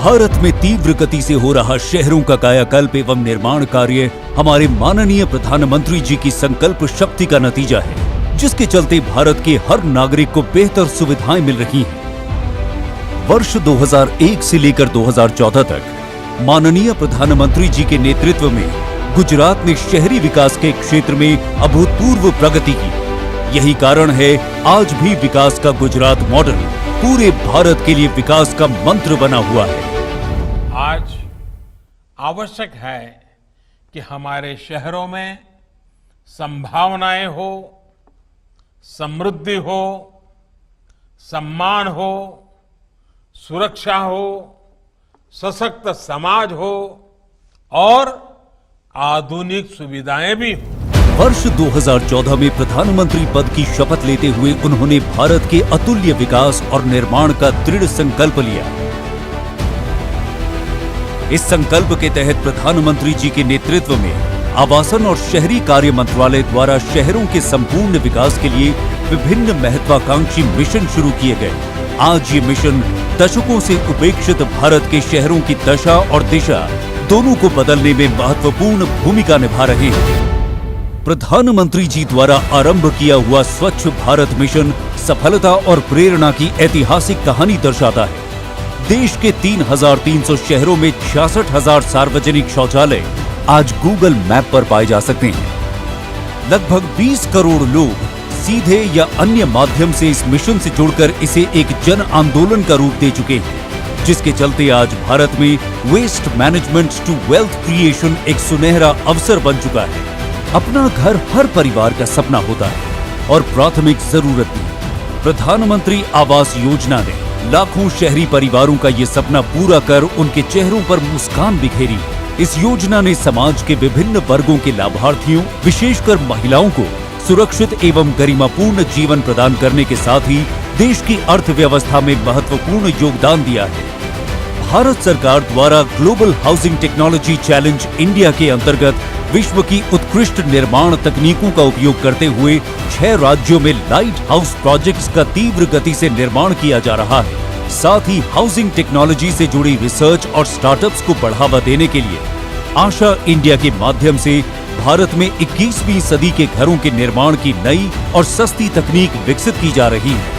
भारत में तीव्र गति से हो रहा शहरों का कायाकल्प एवं निर्माण कार्य हमारे माननीय प्रधानमंत्री जी की संकल्प शक्ति का नतीजा है, जिसके चलते भारत के हर नागरिक को बेहतर सुविधाएं मिल रही हैं। वर्ष 2001 से लेकर 2014 तक माननीय प्रधानमंत्री जी के नेतृत्व में गुजरात ने शहरी विकास के क्षेत्र में अभूतपूर्व प्रगति की। यही कारण है आज भी विकास का गुजरात मॉडल पूरे भारत के लिए विकास का मंत्र बना हुआ है। आज आवश्यक है कि हमारे शहरों में संभावनाएं हो, समृद्धि हो, सम्मान हो, सुरक्षा हो, सशक्त समाज हो और आधुनिक सुविधाएं भी हो। वर्ष 2014 में प्रधानमंत्री पद की शपथ लेते हुए उन्होंने भारत के अतुल्य विकास और निर्माण का दृढ़ संकल्प लिया। इस संकल्प के तहत प्रधानमंत्री जी के नेतृत्व में आवासन और शहरी कार्य मंत्रालय द्वारा शहरों के संपूर्ण विकास के लिए विभिन्न महत्वाकांक्षी मिशन शुरू किए गए। आज ये मिशन दशकों से उपेक्षित भारत के शहरों की दशा और दिशा दोनों को बदलने में महत्वपूर्ण भूमिका निभा रहे हैं। प्रधानमंत्री जी द्वारा आरंभ किया हुआ स्वच्छ भारत मिशन सफलता और प्रेरणा की ऐतिहासिक कहानी दर्शाता है। देश के 3,300 शहरों में 66,000 सार्वजनिक शौचालय आज गूगल मैप पर पाए जा सकते हैं। लगभग 20 करोड़ लोग सीधे या अन्य माध्यम से इस मिशन से जुड़कर इसे एक जन आंदोलन का रूप दे चुके हैं, जिसके चलते आज भारत में waste management to wealth creation एक सुनहरा अवसर बन चुका है। अपना घर हर परिवार का सपना होता है और प्राथमिक जरूरत भी। प्रधानमंत्री आवास योजना ने लाखों शहरी परिवारों का ये सपना पूरा कर उनके चेहरों पर मुस्कान बिखेरी। इस योजना ने समाज के विभिन्न वर्गों के लाभार्थियों, विशेषकर महिलाओं को सुरक्षित एवं गरिमापूर्ण जीवन प्रदान करने के साथ ही देश की अर्थव्यवस्था में महत्वपूर्ण योगदान दिया है। भारत सरकार द्वारा global housing technology challenge India के अंतर्गत विश्व की उत्कृष्ट निर्माण तकनीकों का उपयोग करते हुए 6 राज्यों में लाइट हाउस प्रोजेक्ट्स का तीव्र गति से निर्माण किया जा रहा है। साथ ही हाउसिंग टेक्नोलॉजी से जुड़ी रिसर्च और स्टार्टअप्स को बढ़ावा देने के लिए आशा इंडिया के माध्यम से भारत में 21वीं सदी के घरों के निर्माण की नई और सस्ती तकनीक विकसित की जा रही है।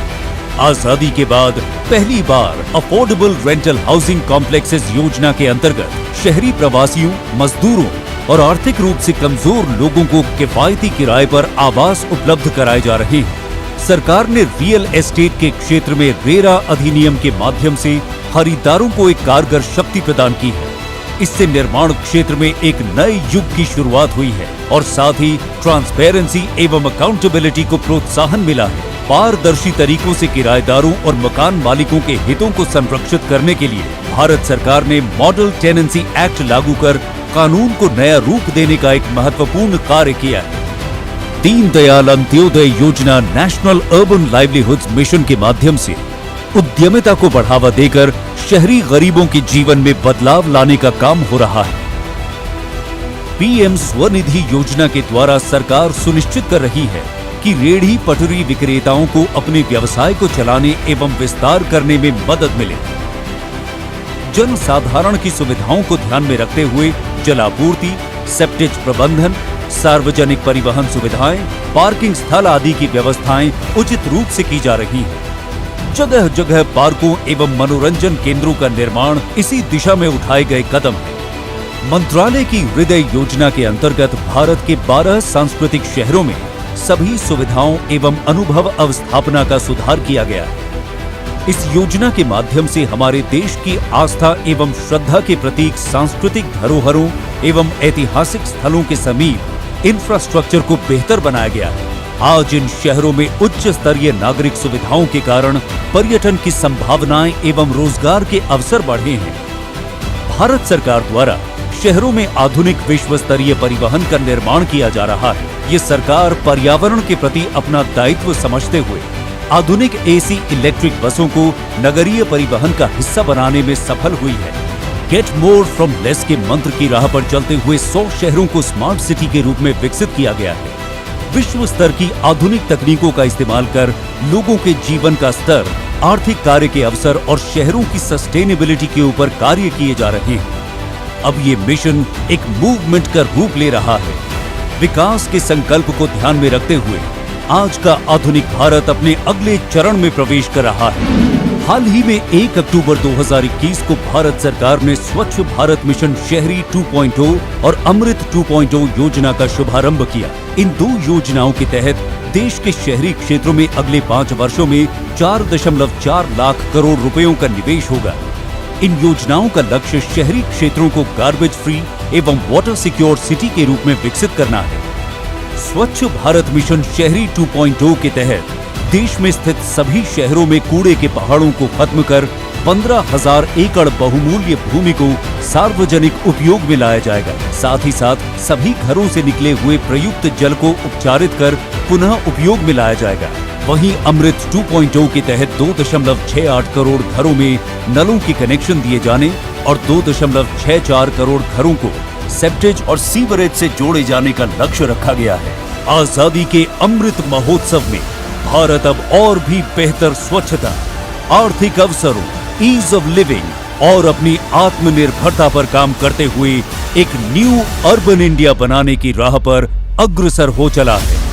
आजादी के बाद पहली बार अफोर्डेबल रेंटल हाउसिंग कॉम्प्लेक्सेस योजना के अंतर्गत शहरी प्रवासियों, मजदूरों और आर्थिक रूप से कमजोर लोगों को किफायती किराए पर आवास उपलब्ध कराए जा रहे हैं। सरकार ने रियल एस्टेट के क्षेत्र में रेरा अधिनियम के माध्यम से खरीदारों को एक कारगर शक्ति प्रदान की है। इससे निर्माण क्षेत्र में एक नए युग की शुरुआत हुई है और साथ ही ट्रांसपेरेंसी एवं अकाउंटेबिलिटी को प्रोत्साहन मिला है। पारदर्शी तरीकों से किराएदारों और मकान मालिकों के हितों को संरक्षित करने के लिए भारत सरकार ने मॉडल टेनेंसी एक्ट लागू कर कानून को नया रूप देने का एक महत्वपूर्ण कार्य किया है। दीनदयाल अंत्योदय योजना नेशनल अर्बन लाइवलीहुड्स मिशन के माध्यम से उद्यमिता को बढ़ावा देकर शहरी गरीबों के जीवन में बदलाव लाने का काम हो रहा है। पीएम स्वनिधि योजना के द्वारा सरकार सुनिश्चित कर रही है कि रेहड़ी पटरी विक्रेताओं को अपने व्यवसाय को चलाने एवं विस्तार करने में मदद मिले। जन साधारण की सुविधाओं को ध्यान में रखते हुए जलापूर्ति, सेप्टेज प्रबंधन, सार्वजनिक परिवहन सुविधाएं, पार्किंग स्थल आदि की व्यवस्थाएं उचित रूप से की जा रही हैं। जगह जगह पार्कों एवं मनोरंजन केंद्रों का निर्माण इसी दिशा में उठाए गए कदम है। मंत्रालय की हृदय योजना के अंतर्गत भारत के 12 सांस्कृतिक शहरों में सभी सुविधाओं एवं अनुभव अवस्थापना का सुधार किया गया है। इस योजना के माध्यम से हमारे देश की आस्था एवं श्रद्धा के प्रतीक सांस्कृतिक धरोहरों एवं ऐतिहासिक स्थलों के समीप इंफ्रास्ट्रक्चर को बेहतर बनाया गया है। आज इन शहरों में उच्च स्तरीय नागरिक सुविधाओं के कारण पर्यटन की संभावनाएं एवं रोजगार के अवसर बढ़े हैं। भारत सरकार द्वारा शहरों में आधुनिक विश्व स्तरीय परिवहन का निर्माण किया जा रहा है। ये सरकार पर्यावरण के प्रति अपना दायित्व समझते हुए आधुनिक एसी इलेक्ट्रिक बसों को नगरीय परिवहन का हिस्सा बनाने में सफल हुई है। गेट मोर फ्रॉम लेस के मंत्र की राह पर चलते हुए 100 शहरों को स्मार्ट सिटी के रूप में विकसित किया गया है। विश्व स्तर की आधुनिक तकनीकों का इस्तेमाल कर लोगों के जीवन का स्तर आर्थिक कार्य के अवसर और शहरों की सस्टेनेबिलिटी के ऊपर कार्य किए जा रहे हैं। अब ये मिशन एक मूवमेंट का रूप ले रहा है। विकास के संकल्प को ध्यान में रखते हुए आज का आधुनिक भारत अपने अगले चरण में प्रवेश कर रहा है। हाल ही में 1 अक्टूबर 2021 को भारत सरकार ने स्वच्छ भारत मिशन शहरी 2.0 और अमृत 2.0 योजना का शुभारंभ किया। इन दो योजनाओं के तहत देश के शहरी क्षेत्रों में अगले 5 वर्षों में 4.4 लाख करोड़ रुपयों का निवेश होगा। इन योजनाओं का लक्ष्य शहरी क्षेत्रों को गार्बेज फ्री एवं वाटर सिक्योर सिटी के रूप में विकसित करना है। स्वच्छ भारत मिशन शहरी 2.0 के तहत देश में स्थित सभी शहरों में कूड़े के पहाड़ों को खत्म कर 15,000 एकड़ बहुमूल्य भूमि को सार्वजनिक उपयोग में लाया जाएगा। साथ ही साथ सभी घरों से निकले हुए प्रयुक्त जल को उपचारित कर पुनः उपयोग में लाया जाएगा। वहीं अमृत 2.0 के तहत 2.68 करोड़ घरों में नलों के कनेक्शन दिए जाने और 2.64 करोड़ घरों को सेप्टेज और सीवरेज से जोड़े जाने का लक्ष्य रखा गया है। आजादी के अमृत महोत्सव में भारत अब और भी बेहतर स्वच्छता, आर्थिक अवसरों, ईज ऑफ लिविंग और अपनी आत्मनिर्भरता पर काम करते हुए एक न्यू अर्बन इंडिया बनाने की राह पर अग्रसर हो चला है।